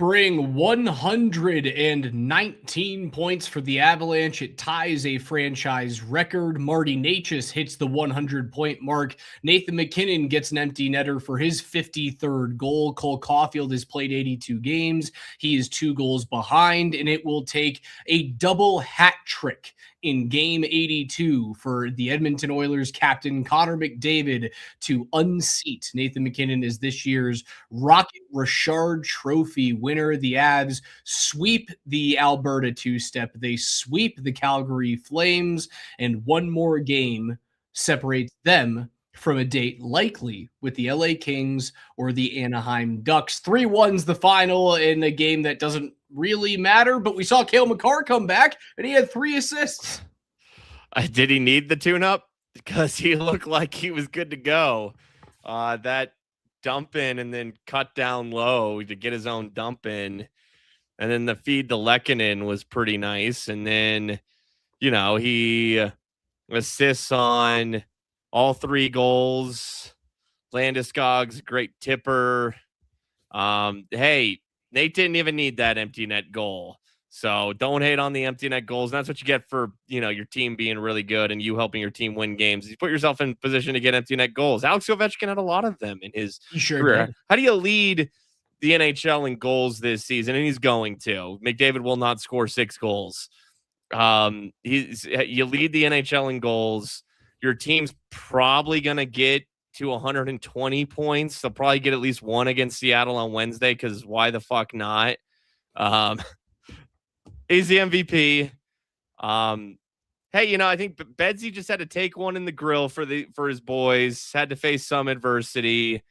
Spring, 119 points for the Avalanche. It ties a franchise record. Marty Necas hits the 100-point mark. Nathan MacKinnon gets an empty netter for his 53rd goal. Cole Caulfield has played 82 games. He is 2 goals behind, and it will take a double hat trick in game 82 for the Edmonton Oilers captain Connor McDavid to unseat Nathan MacKinnon as this year's Rocket Richard Trophy winner. The Avs sweep the Alberta two-step. They sweep the Calgary Flames, and one more game separates them from a date likely with the LA Kings or the Anaheim Ducks. 3-1's the final in a game that doesn't really matter, but we saw Cale Makar come back, and he had 3 assists. Did he need the tune-up? Because he looked like he was good to go. That dump in and then cut down low to get his own dump in. And then the feed to Lehkonen was pretty nice. And then, he assists on all 3 goals. Landeskog's a great tipper. Hey, Nate didn't even need that empty net goal. So don't hate on the empty net goals. That's what you get for, your team being really good and you helping your team win games. You put yourself in position to get empty net goals. Alex Ovechkin had a lot of them in his career. Did. How do you lead the NHL in goals this season? And he's going to. McDavid will not score 6 goals. You lead the NHL in goals. Your team's probably going to get to 120 points. They'll probably get at least 1 against Seattle on Wednesday because why the fuck not? He's the MVP. Hey, I think Bedsy just had to take one in the grill for his boys. Had to face some adversity.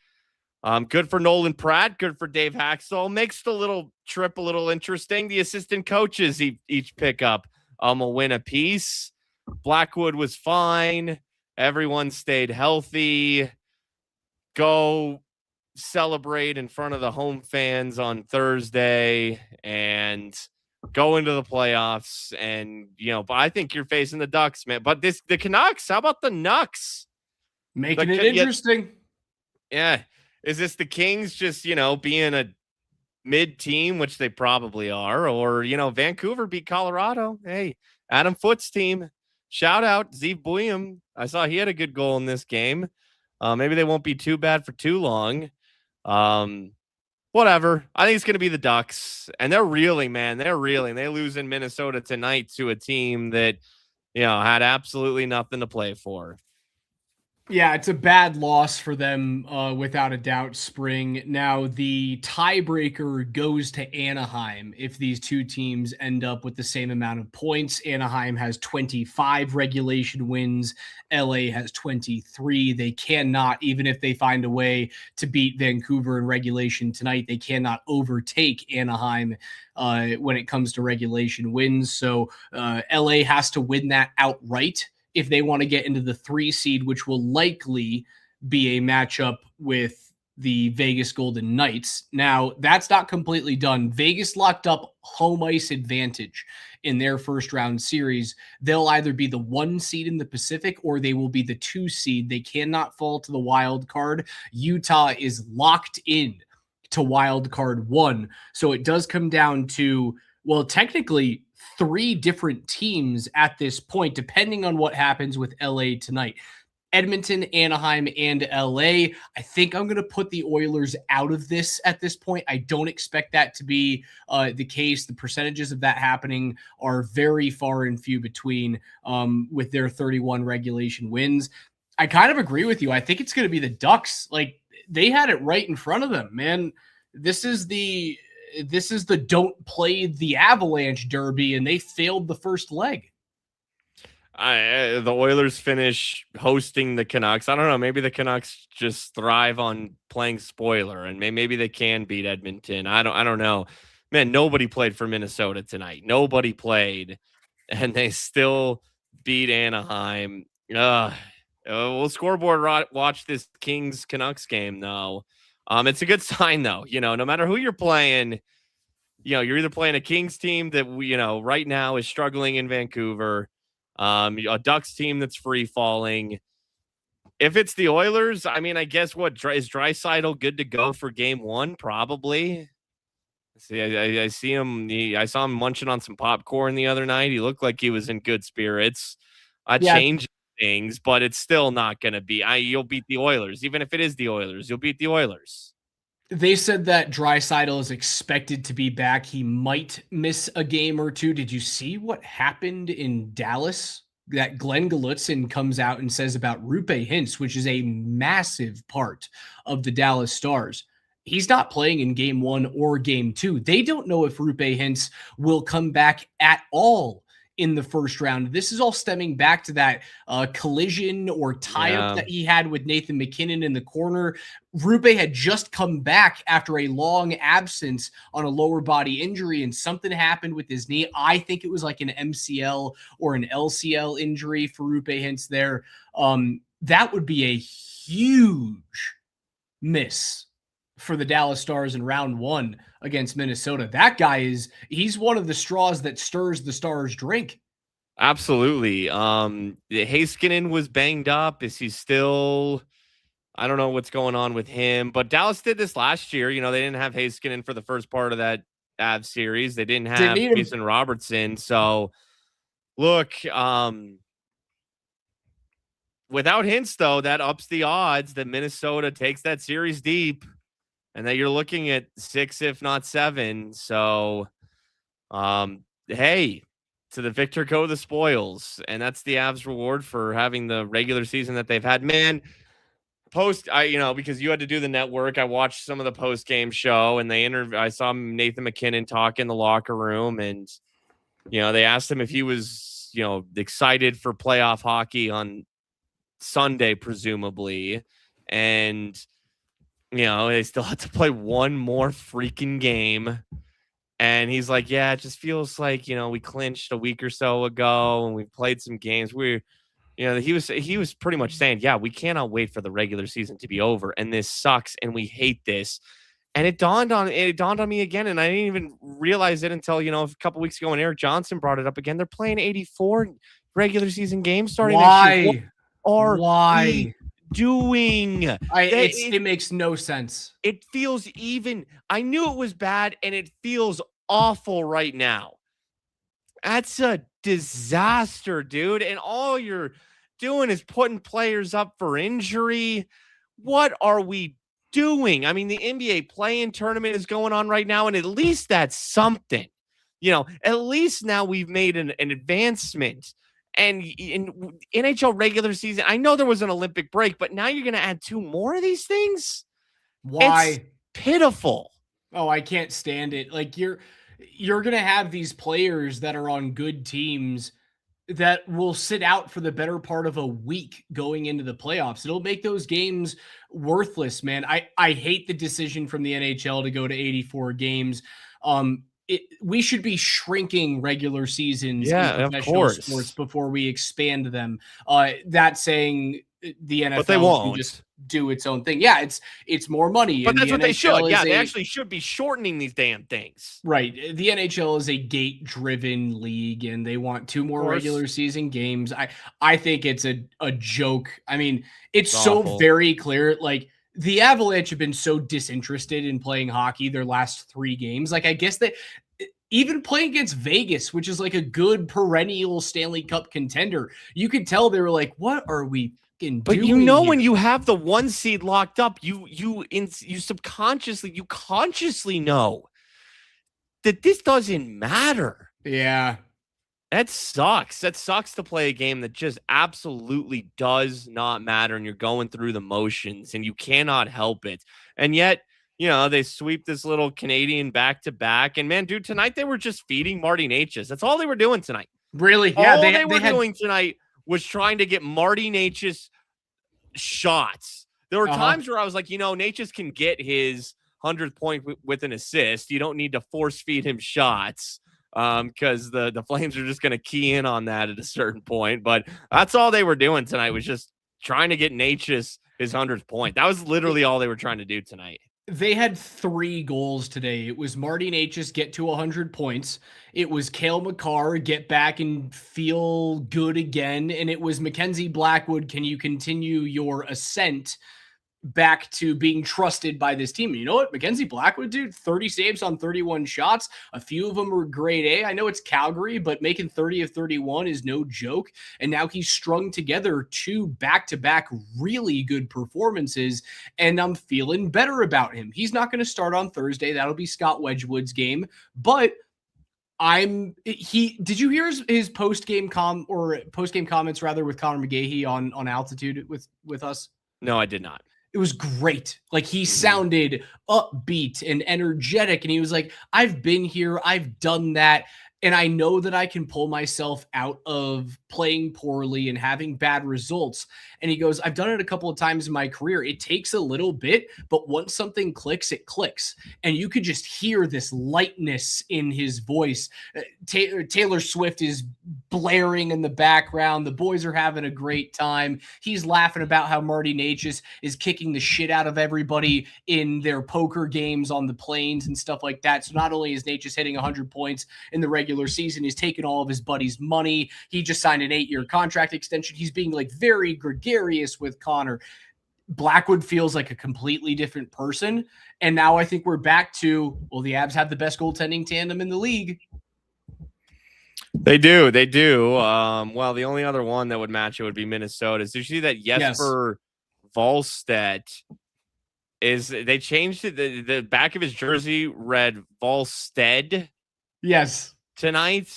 Good for Nolan Pratt. Good for Dave Haxtell. Makes the little trip a little interesting. The assistant coaches each pick up a win apiece. Blackwood was fine. Everyone stayed healthy. Go celebrate in front of the home fans on Thursday and go into the playoffs. And, but I think you're facing the Ducks, man. But the Canucks, how about the Nucks? Making it interesting. Yeah. Is this the Kings just, being a mid-team, which they probably are, or, Vancouver beat Colorado. Hey, Adam Foote's team. Shout out Zeev Buium. I saw he had a good goal in this game. Maybe they won't be too bad for too long. Whatever. I think it's going to be the Ducks. And they're reeling, man. They're reeling. They lose in Minnesota tonight to a team that, had absolutely nothing to play for. Yeah, it's a bad loss for them, without a doubt, Spring. Now, the tiebreaker goes to Anaheim if these two teams end up with the same amount of points. Anaheim has 25 regulation wins. LA has 23. They cannot, even if they find a way to beat Vancouver in regulation tonight, they cannot overtake Anaheim when it comes to regulation wins. So LA has to win that outright if they want to get into the 3 seed, which will likely be a matchup with the Vegas Golden Knights. Now, that's not completely done. Vegas locked up home ice advantage in their first round series. They'll either be the 1 seed in the Pacific or they will be the 2 seed. They cannot fall to the wild card. Utah is locked in to wild card 1. So it does come down to, well, technically 3 different teams at this point, depending on what happens with LA tonight. Edmonton, Anaheim, and LA. I think I'm going to put the Oilers out of this at this point. I don't expect that to be the case. The percentages of that happening are very far and few between with their 31 regulation wins. I kind of agree with you. I think it's going to be the Ducks. Like, they had it right in front of them, man. This is the don't play the Avalanche derby, and they failed the first leg. The Oilers finish hosting the Canucks. I don't know. Maybe the Canucks just thrive on playing spoiler, and maybe they can beat Edmonton. I don't know. Man, nobody played for Minnesota tonight. Nobody played, and they still beat Anaheim. We'll scoreboard watch this Kings Canucks game though. It's a good sign though. No matter who you're playing, you're either playing a Kings team that right now is struggling in Vancouver. A Ducks team that's free falling. If it's the Oilers, I mean, I guess is Draisaitl good to go for game 1? Probably. See, I see him. I saw him munching on some popcorn the other night. He looked like he was in good spirits. Yeah, Change things, but it's still not going to be. You'll beat the Oilers, even if it is the Oilers. You'll beat the Oilers. they said that Draisaitl is expected to be back. He might miss a game or two. Did you see what happened in Dallas? That Glenn Gulutzin comes out and says about Rupe Hintz, which is a massive part of the Dallas Stars. He's not playing in game 1 or game 2. They don't know if Rupe Hintz will come back at all in the first round. This is all stemming back to that collision or tie-up that he had with Nathan MacKinnon in the corner. Rupe had just come back after a long absence on a lower body injury, and something happened with his knee. I think it was like an MCL or an LCL injury for Rupe Hintz there. That would be a huge miss for the Dallas Stars in round 1 against Minnesota. That guy he's one of the straws that stirs the Stars drink. Absolutely. Heiskanen was banged up. Is he still? I don't know what's going on with him, but Dallas did this last year. You know, they didn't have Heiskanen for the first part of that Avs series. They didn't have Mason Robertson. So look, without Hintz, though, that ups the odds that Minnesota takes that series deep and that you're looking at 6, if not 7. So, hey, to the victor go the spoils. And that's the Avs reward for having the regular season that they've had. Man, because you had to do the network, I watched some of the post-game show, and I saw Nathan MacKinnon talk in the locker room, and, they asked him if he was, excited for playoff hockey on Sunday, presumably. And, they still have to play one more freaking game. And he's like, yeah, it just feels like, we clinched a week or so ago and we played some games. He was pretty much saying, yeah, we cannot wait for the regular season to be over. And this sucks. And we hate this. And it dawned on me again. And I didn't even realize it until, a couple weeks ago when Eric Johnson brought it up again. They're playing 84 regular season games starting next year. Why? Doing it makes no sense. It feels I knew it was bad, and it feels awful right now. That's a disaster, dude. And all you're doing is putting players up for injury. What are we doing? I mean, the NBA play-in tournament is going on right now, and at least that's something. At least now we've made an advancement. And in NHL regular season, I know there was an Olympic break, but now you're going to add 2 more of these things? Why? It's pitiful. Oh, I can't stand it. Like you're going to have these players that are on good teams that will sit out for the better part of a week going into the playoffs. It'll make those games worthless, man. I hate the decision from the NHL to go to 84 games. We should be shrinking regular seasons in professional sports before we expand them. That saying the NFL can just do its own thing. Yeah, it's more money. But that's what they should. Yeah, they actually should be shortening these damn things. Right. The NHL is a gate-driven league, and they want 2 more regular season games. I think it's a joke. I mean, it's so very clear. Like, the Avalanche have been so disinterested in playing hockey their last 3 games. Like, I guess that even playing against Vegas, which is like a good perennial Stanley Cup contender, you could tell they were like, what are we doing? But when you have the 1 seed locked up, you consciously know that this doesn't matter. Yeah. That sucks. That sucks to play a game that just absolutely does not matter, and you're going through the motions and you cannot help it. And yet, they sweep this little Canadian back-to-back. And, man, dude, tonight they were just feeding Marty Necas. That's all they were doing tonight. Really? Yeah. All they were doing tonight was trying to get Marty Necas shots. There were times where I was like, Necas can get his 100th point with an assist. You don't need to force feed him shots. Because the Flames are just going to key in on that at a certain point. But that's all they were doing tonight, was just trying to get Necas his 100th point. That was literally all they were trying to do tonight. They had 3 goals today. It was Marty Necas get to 100 points. It was Cale Makar get back and feel good again. And it was Mackenzie Blackwood, can you continue your ascent back to being trusted by this team. And you know what? Mackenzie Blackwood, dude, 30 saves on 31 shots. A few of them were grade A. I know it's Calgary, but making 30 of 31 is no joke. And now he's strung together 2 back-to-back really good performances, and I'm feeling better about him. He's not going to start on Thursday. That'll be Scott Wedgwood's game. But did you hear his post-game comments rather with Connor McGahey on Altitude with us? No, I did not. It was great. Like, he sounded upbeat and energetic, and he was like, I've been here, I've done that, and I know that I can pull myself out of playing poorly and having bad results. And he goes, I've done it a couple of times in my career. It takes a little bit, but once something clicks, it clicks. And you could just hear this lightness in his voice. Taylor Swift is blaring in the background. The boys are having a great time. He's laughing about how Marty Necas is kicking the shit out of everybody in their poker games on the planes and stuff like that. So not only is Necas hitting 100 points in the regular season, he's taking all of his buddies' money. He just signed an 8-year contract extension. He's being like very gregarious with Connor. Blackwood feels like a completely different person. And now I think we're back to, well, the Avs have the best goaltending tandem in the league. They do. Well, the only other one that would match it would be Minnesota. Did you see that Jesper Wallstedt they changed it? The back of his jersey read Wallstedt. Yes. Tonight.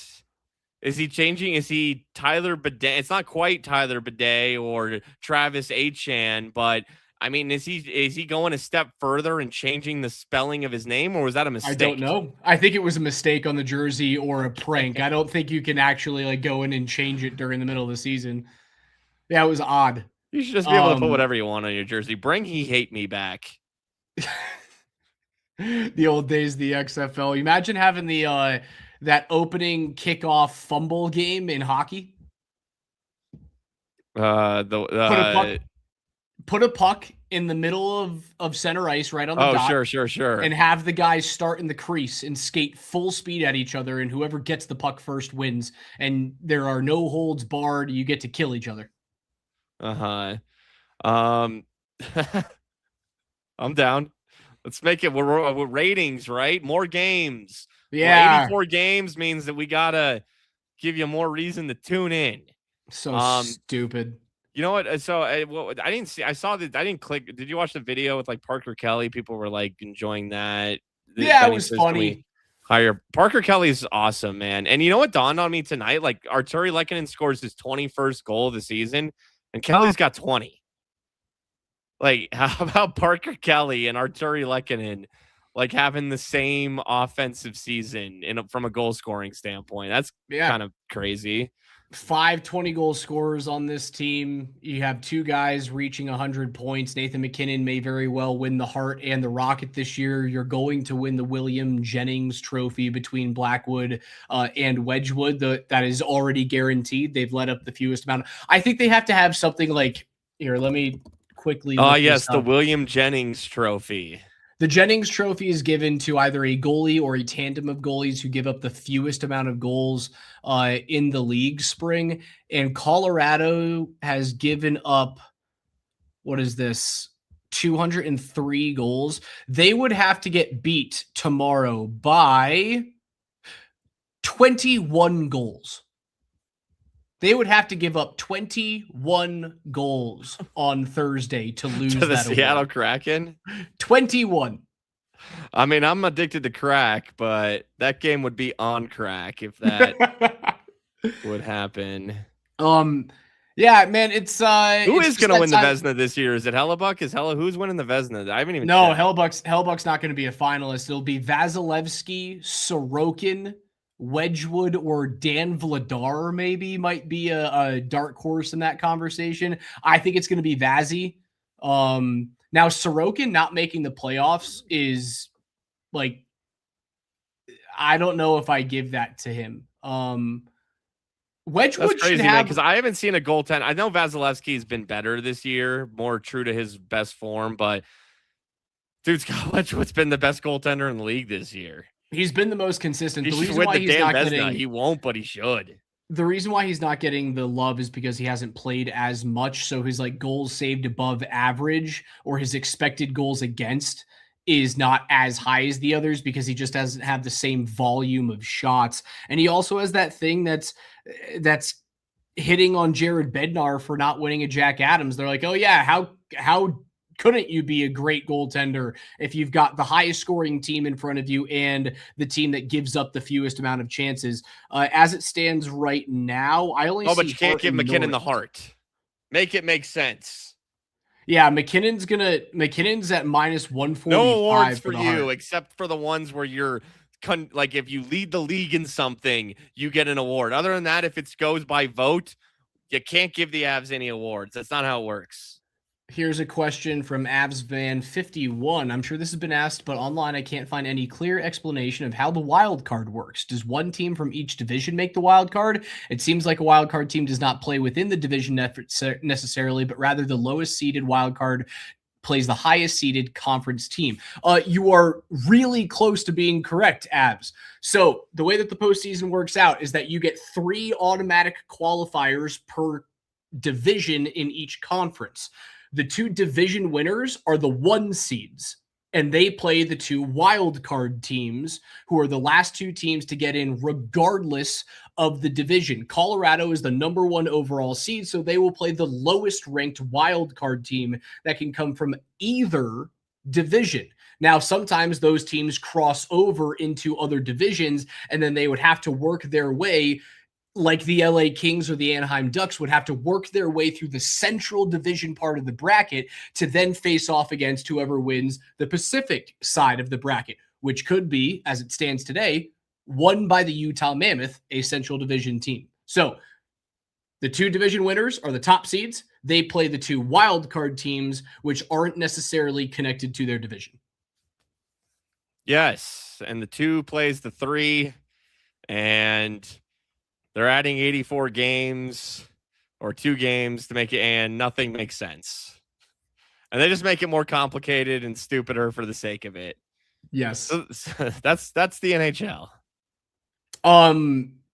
Is he changing? Is he Tyler Bidet? It's not quite Tyler Bidet or Travis Achan, but I mean, is he going a step further and changing the spelling of his name, or was that a mistake? I don't know. I think it was a mistake on the jersey or a prank. I don't think you can actually like go in and change it during the middle of the season. Yeah, it was odd. You should just be able to put whatever you want on your jersey. Bring He Hate Me back. The old days, the XFL. Imagine having the that opening kickoff fumble game in hockey. Put a puck in the middle of center ice right on the dot. Sure. And have the guys start in the crease and skate full speed at each other, and whoever gets the puck first wins. And there are no holds barred. You get to kill each other. I'm down. Let's make it. We're ratings, right? More games. Yeah. Well, 84 games means that we gotta give you more reason to tune in. So stupid. You know what? So I didn't see. I saw that. I didn't click. Did you watch the video with like Parker Kelly? People were like enjoying that. Yeah, it was funny. Parker Kelly's awesome, man. And you know what dawned on me tonight? Like Arturi Lehkonen scores his 21st goal of the season, and Kelly's got 20. Like, how about Parker Kelly and Arturi Lehkonen like having the same offensive season from a goal scoring standpoint? That's kind of crazy. 5 20-goal scorers on this team. You have 2 guys reaching 100 points. Nathan MacKinnon may very well win the Hart and the Rocket this year. You're going to win the William Jennings Trophy between Blackwood and Wedgwood. That is already guaranteed. They've let up the fewest amount. I think they have to have something like, here, let me quickly. Yes, the William Jennings Trophy. The Jennings Trophy is given to either a goalie or a tandem of goalies who give up the fewest amount of goals in the league, Spring. And Colorado has given up, 203 goals. They would have to get beat tomorrow by 21 goals. They would have to give up 21 goals on Thursday to lose to the Seattle Kraken. 21. I mean, I'm addicted to crack, but that game would be on crack if that would happen. Yeah, man, it's who is going to win the Vezina this year? Is it Hellebuck? Who's winning the Vezina? I haven't even. No, Hellebuck's not going to be a finalist. It'll be Vasilevsky, Sorokin, Wedgwood, or Dan Vladar maybe might be a dark horse in that conversation. I think it's going to be Vazzy. Now Sorokin not making the playoffs is like, I don't know if I give that to him. Wedgwood That's crazy, man, because I haven't seen a goaltender. I know Vasilevsky's been better this year, more true to his best form, but dude, Scott Wedgwood's been the best goaltender in the league this year. He's been the most consistent. He should win the damn Vezina. He won't, but he should. The reason why he's not getting the love is because he hasn't played as much. So his like goals saved above average or his expected goals against is not as high as the others because he just doesn't have the same volume of shots. And he also has that thing that's hitting on Jared Bednar for not winning a Jack Adams. They're like, oh yeah, how couldn't you be a great goaltender if you've got the highest scoring team in front of you and the team that gives up the fewest amount of chances? As it stands right now, I only Oh, but see you can't Hart give and McKinnon the Norris. heart. Make it make sense. Yeah, McKinnon's at minus No awards 145 for for the you Hart. except for the ones where you're like if you lead the league in something, you get an award. Other than that, if it goes by vote, you can't give the Avs any awards. That's not how it works. Here's a question from AvsVan51. I'm sure this has been asked, but online I can't find any clear explanation of how the wild card works. Does one team from each division make the wild card? It seems like a wild card team does not play within the division necessarily, but rather the lowest seeded wild card plays the highest seeded conference team. You are really close to being correct, Abs. So the way that the postseason works out is that you get 3 automatic qualifiers per division in each conference. The 2 division winners are the 1 seeds, and they play the 2 wild card teams, who are the last 2 teams to get in regardless of the division. Colorado is the number 1 overall seed, so they will play the lowest ranked wild card team that can come from either division. Now, sometimes those teams cross over into other divisions, and then they would have to work their way, like the LA Kings or the Anaheim Ducks would have to work their way through the central division part of the bracket to then face off against whoever wins the Pacific side of the bracket, which could be, as it stands today, won by the Utah Mammoth, a central division team. So the 2 division winners are the top seeds. They play the 2 wild card teams, which aren't necessarily connected to their division. Yes, and the 2 plays the 3, and they're adding 84 games or 2 games to make it, and nothing makes sense. And they just make it more complicated and stupider for the sake of it. Yes. So that's the NHL.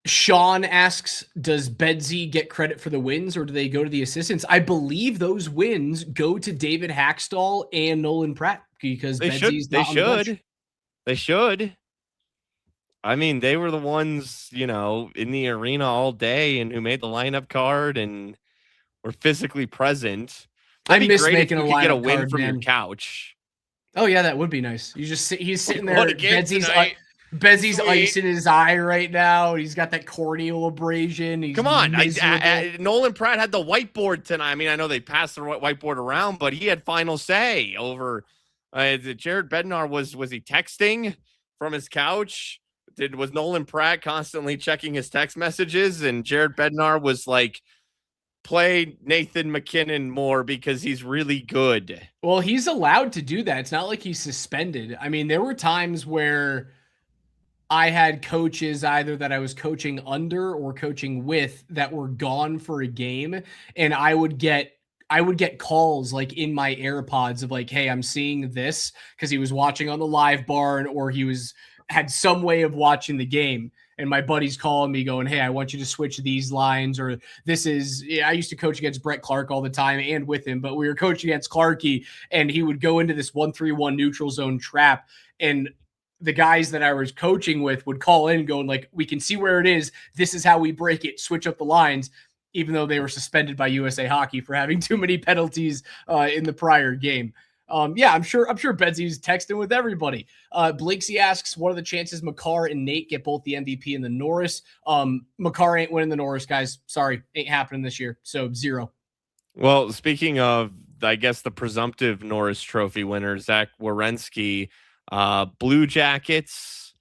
Sean asks, does Bedsy get credit for the wins or do they go to the assistants? I believe those wins go to David Hackstall and Nolan Pratt because Bedsy's not on the bench. They should. I mean, they were the ones, in the arena all day and who made the lineup card and were physically present. I That'd be miss great if making you a could get a lineup win card, from your man. couch. Oh yeah, that would be nice. You just he's sitting there. What a game tonight. Bedsy's Sweet. ice in his eye right now. He's got that corneal abrasion. He's Come on. Nolan Pratt had the whiteboard tonight. I mean, I know they passed the whiteboard around, but he had final say over Jared Bednar. Was he texting from his couch? Was Nolan Pratt constantly checking his text messages? And Jared Bednar was like, play Nathan McKinnon more because he's really good. Well, he's allowed to do that. It's not like he's suspended. I mean, there were times where I had coaches either that I was coaching under or coaching with that were gone for a game, and I would get calls like in my AirPods of like, hey, I'm seeing this, because he was watching on the live barn or he had some way of watching the game. And my buddy's calling me going, hey, I want you to switch these lines, or I used to coach against Brett Clark all the time and with him, but we were coaching against Clarkey, and he would go into this 1-3-1 neutral zone trap, and the guys that I was coaching with would call in going like, we can see where it is. This is how we break it. Switch up the lines, even though they were suspended by USA Hockey for having too many penalties in the prior game. Yeah, I'm sure Bedsy's texting with everybody. Blakesy asks, what are the chances Makar and Nate get both the MVP and the Norris? Makar ain't winning the Norris, guys. Sorry, ain't happening this year. So 0. Well, speaking of, I guess, the presumptive Norris Trophy winner, Zach Werenski, Blue Jackets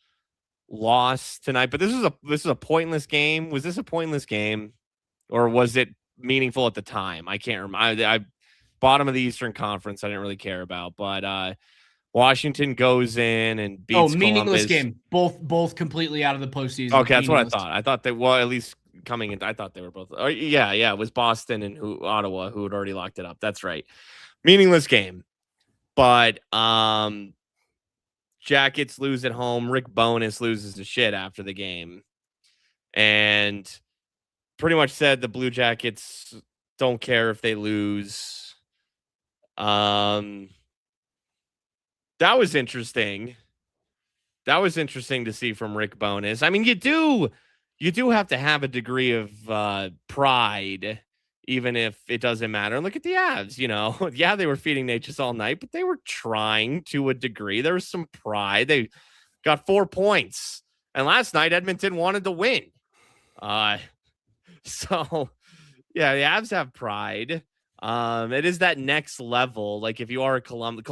lost tonight, but this is a pointless game. Was this a pointless game, or was it meaningful at the time? I can't remember. I bottom of the Eastern Conference, I didn't really care about, but Washington goes in and beats meaningless Columbus. Game. Both completely out of the postseason. Okay, that's what I thought. I thought they, well, at least coming in, I thought they were both. Oh, yeah, it was Boston and Ottawa who had already locked it up. That's right. Meaningless game. But Jackets lose at home. Rick Bowness loses to shit after the game. And pretty much said the Blue Jackets don't care if they lose. That was interesting. That was interesting to see from Rick Bowness. I mean, you do have to have a degree of pride, even if it doesn't matter. Look at the Avs, yeah, they were feeding Natchez all night, but they were trying to a degree. There was some pride. They got 4 points. And last night, Edmonton wanted to win. So, yeah, the Avs have pride. It is that next level. Like if you are a Columbus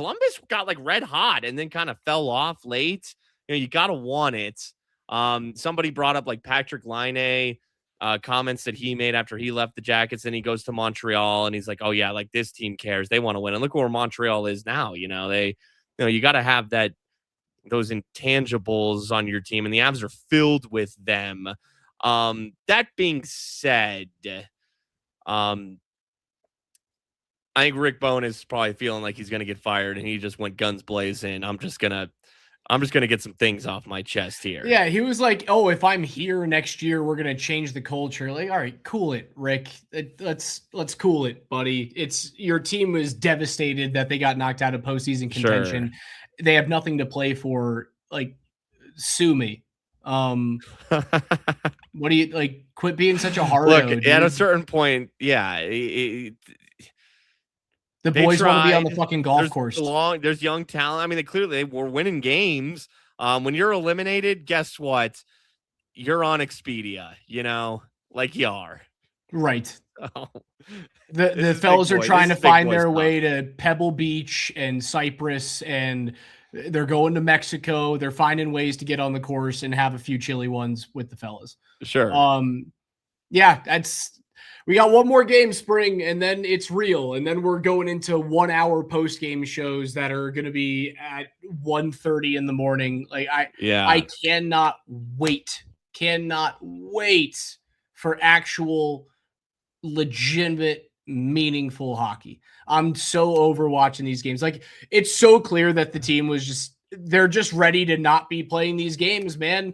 got like red hot and then kind of fell off late. You got to want it. Somebody brought up like Patrick Laine, comments that he made after he left the Jackets, and he goes to Montreal and he's like, oh yeah, like this team cares. They want to win. And look where Montreal is now. You got to have those intangibles on your team, and the Avs are filled with them. That being said, I think Rick Bowness is probably feeling like he's going to get fired, and he just went guns blazing. I'm just gonna get some things off my chest here. Yeah, he was like, "Oh, if I'm here next year, we're gonna change the culture." Like, all right, cool it, Rick. Let's cool it, buddy. It's your team was devastated that they got knocked out of postseason contention. Sure. They have nothing to play for. Like, sue me. What do you like? Quit being such a hard. Look, at a certain point, yeah. The boys want to be on the fucking golf course. There's young talent. I mean, they were winning games. When you're eliminated, guess what? You're on Expedia, like you are. Right. Oh. The fellas are trying to find their way to Pebble Beach and Cyprus, and they're going to Mexico. They're finding ways to get on the course and have a few chilly ones with the fellas. Sure. Yeah, we got one more game, Spring, and then it's real. And then we're going into 1 hour post-game shows that are going to be at 1:30 in the morning. Like I cannot wait for actual legitimate, meaningful hockey. I'm so over watching these games. Like it's so clear that the team they're just ready to not be playing these games, man.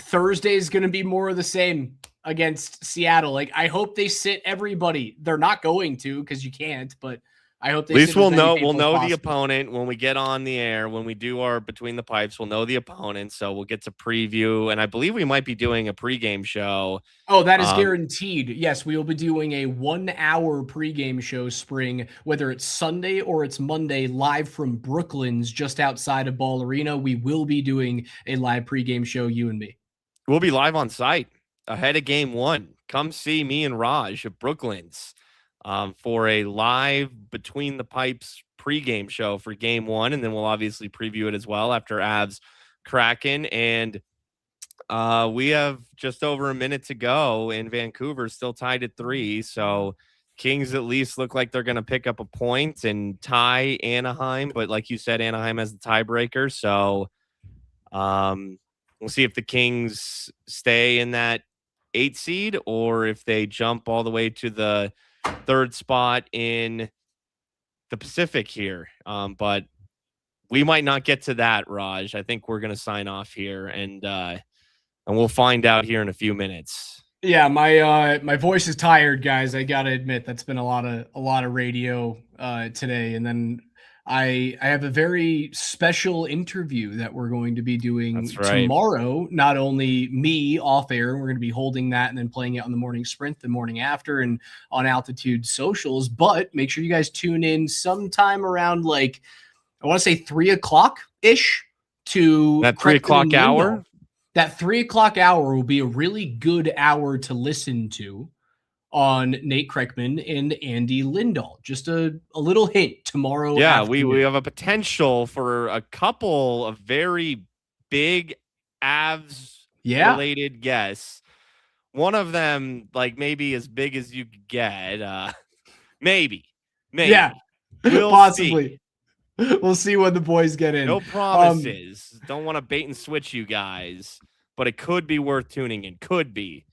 Thursday is going to be more of the same against Seattle. Like I hope they sit everybody. They're not going to because you can't, but I hope they at least we'll know the opponent when we get on the air. When we do our Between the Pipes, we'll know the opponent, so we'll get to preview. And I believe we might be doing a pregame show. Oh, that is guaranteed. Yes, we will be doing a 1 hour pregame show, Spring, whether it's Sunday or it's Monday, live from Brooklands, just outside of Ball Arena. We will be doing a live pregame show, you and me. We'll be live on site ahead of game one. Come see me and Raj at Brooklands for a live Between the Pipes pregame show for game one. And then we'll obviously preview it as well after Avs Kraken. And we have just over a minute to go, and Vancouver still tied at 3. So Kings at least look like they're going to pick up a point and tie Anaheim. But like you said, Anaheim has the tiebreaker. So we'll see if the Kings stay in that 8 seed or if they jump all the way to the 3rd spot in the Pacific here. But we might not get to that, Raj. I think we're going to sign off here, and we'll find out here in a few minutes. Yeah, my voice is tired, guys. I got to admit that's been a lot of radio today, and then I have a very special interview that we're going to be doing tomorrow. Not only me off air, we're going to be holding that and then playing it on the morning sprint the morning after and on Altitude socials, but make sure you guys tune in sometime around I want to say 3:00 ish to that 3:00 hour. That 3:00 hour will be a really good hour to listen to on Nate Kreckman and Andy Lindahl. Just a little hint tomorrow. Yeah, we have a potential for a couple of very big Avs related guests. One of them, maybe as big as you could get. Maybe. Yeah, we'll possibly. See. We'll see when the boys get in. No promises. Don't want to bait and switch you guys, but it could be worth tuning in. Could be.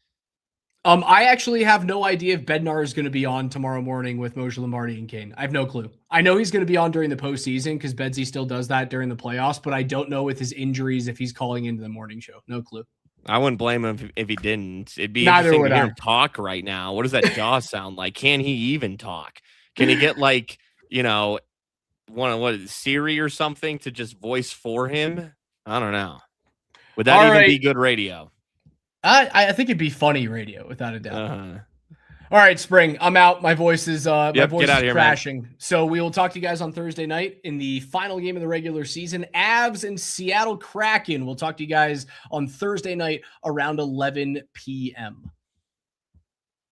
I actually have no idea if Bednar is going to be on tomorrow morning with Moshe Lombardi and Kane. I have no clue. I know he's going to be on during the postseason because Bedsy still does that during the playoffs, but I don't know with his injuries if he's calling into the morning show. No clue. I wouldn't blame him if he didn't. It'd be Neither interesting to would hear I. him talk right now. What does that jaw sound like? Can he even talk? Can he get like, what Siri or something to just voice for him? I don't know. Would that All even right. be good radio? I think it'd be funny radio without a doubt. Uh-huh. All right, Spring. I'm out. My voice is Get out of here, crashing. Man. So we will talk to you guys on Thursday night in the final game of the regular season. Avs and Seattle Kraken. We'll talk to you guys on Thursday night around 11 p.m.